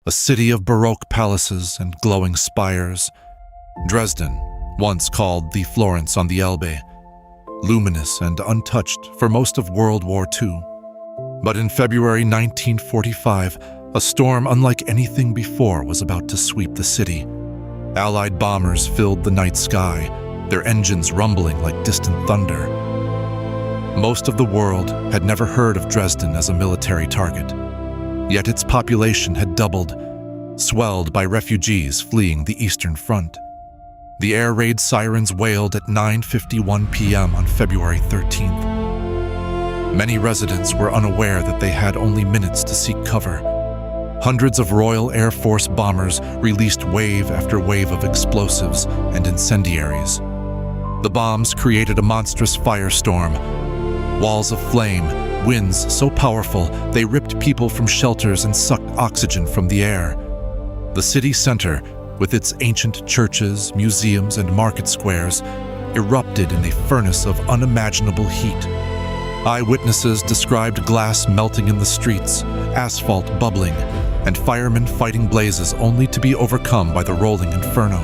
a city of Baroque palaces and glowing spires. Dresden, once called the Florence on the Elbe, luminous and untouched for most of World War II. But in February 1945, a storm unlike anything before was about to sweep the city. Allied bombers filled the night sky, their engines rumbling like distant thunder. Most of the world had never heard of Dresden as a military target, yet its population had doubled, swelled by refugees fleeing the Eastern Front. The air raid sirens wailed at 9:51 p.m. on February 13th. Many residents were unaware that they had only minutes to seek cover. Hundreds of Royal Air Force bombers released wave after wave of explosives and incendiaries. The bombs created a monstrous firestorm. Walls of flame, winds so powerful they ripped people from shelters and sucked oxygen from the air. The city center, with its ancient churches, museums, and market squares, erupted in a furnace of unimaginable heat. Eyewitnesses described glass melting in the streets, asphalt bubbling, and firemen fighting blazes only to be overcome by the rolling inferno.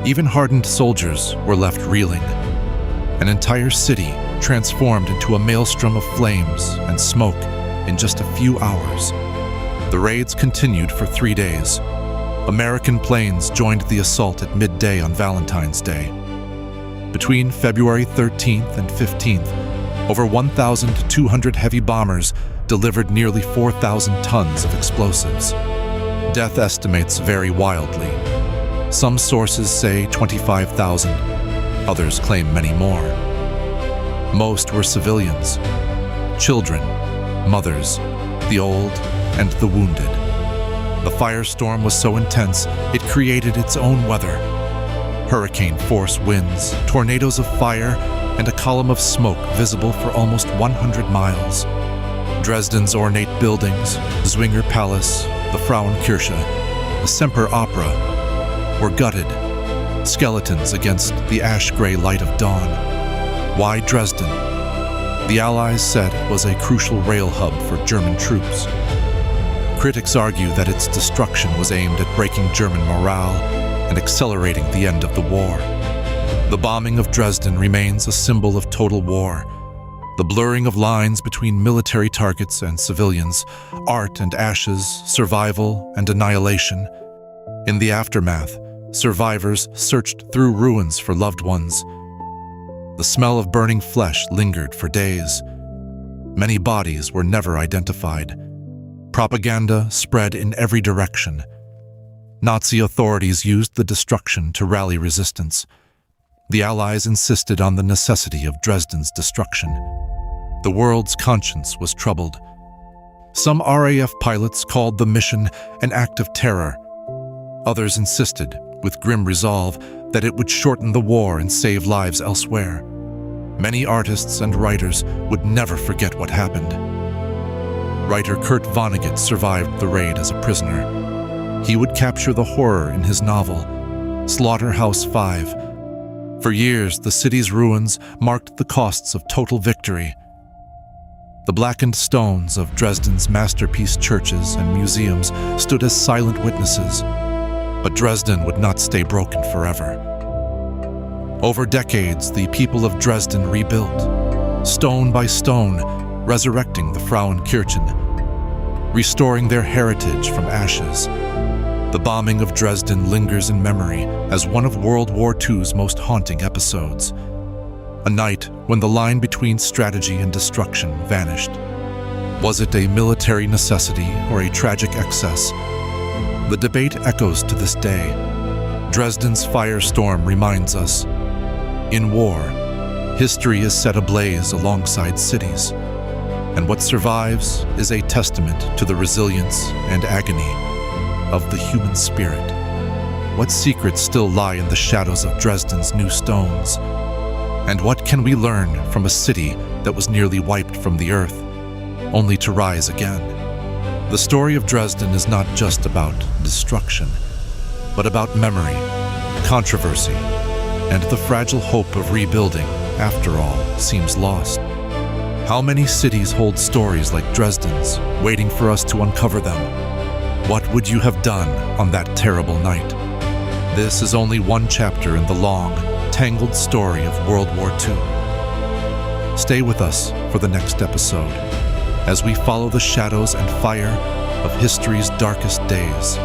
Even hardened soldiers were left reeling. An entire city transformed into a maelstrom of flames and smoke in just a few hours. The raids continued for 3 days. American planes joined the assault at midday on Valentine's Day. Between February 13th and 15th, over 1,200 heavy bombers delivered nearly 4,000 tons of explosives. Death estimates vary wildly. Some sources say 25,000, others claim many more. Most were civilians, children, mothers, the old, and the wounded. The firestorm was so intense, it created its own weather. Hurricane-force winds, tornadoes of fire, and a column of smoke visible for almost 100 miles. Dresden's ornate buildings, the Zwinger Palace, the Frauenkirche, the Semper Opera, were gutted, skeletons against the ash-gray light of dawn. Why Dresden? The Allies said it was a crucial rail hub for German troops. Critics argue that its destruction was aimed at breaking German morale and accelerating the end of the war. The bombing of Dresden remains a symbol of total war, the blurring of lines between military targets and civilians, art and ashes, survival and annihilation. In the aftermath, survivors searched through ruins for loved ones. The smell of burning flesh lingered for days. Many bodies were never identified. Propaganda spread in every direction. Nazi authorities used the destruction to rally resistance. The Allies insisted on the necessity of Dresden's destruction. The world's conscience was troubled. Some RAF pilots called the mission an act of terror. Others insisted, with grim resolve, that it would shorten the war and save lives elsewhere. Many artists and writers would never forget what happened. Writer Kurt Vonnegut survived the raid as a prisoner. He would capture the horror in his novel, Slaughterhouse 5. For years, the city's ruins marked the costs of total victory. The blackened stones of Dresden's masterpiece churches and museums stood as silent witnesses. But Dresden would not stay broken forever. Over decades, the people of Dresden rebuilt, stone by stone, resurrecting the Frauenkirchen, restoring their heritage from ashes. The bombing of Dresden lingers in memory as one of World War II's most haunting episodes. A night when the line between strategy and destruction vanished. Was it a military necessity or a tragic excess? The debate echoes to this day. Dresden's firestorm reminds us, in war, history is set ablaze alongside cities, and what survives is a testament to the resilience and agony of the human spirit. What secrets still lie in the shadows of Dresden's new stones? And what can we learn from a city that was nearly wiped from the earth, only to rise again? The story of Dresden is not just about destruction, but about memory, controversy, and the fragile hope of rebuilding, after all, seems lost. How many cities hold stories like Dresden's, waiting for us to uncover them? What would you have done on that terrible night? This is only one chapter in the long, tangled story of World War II. Stay with us for the next episode as we follow the shadows and fire of history's darkest days.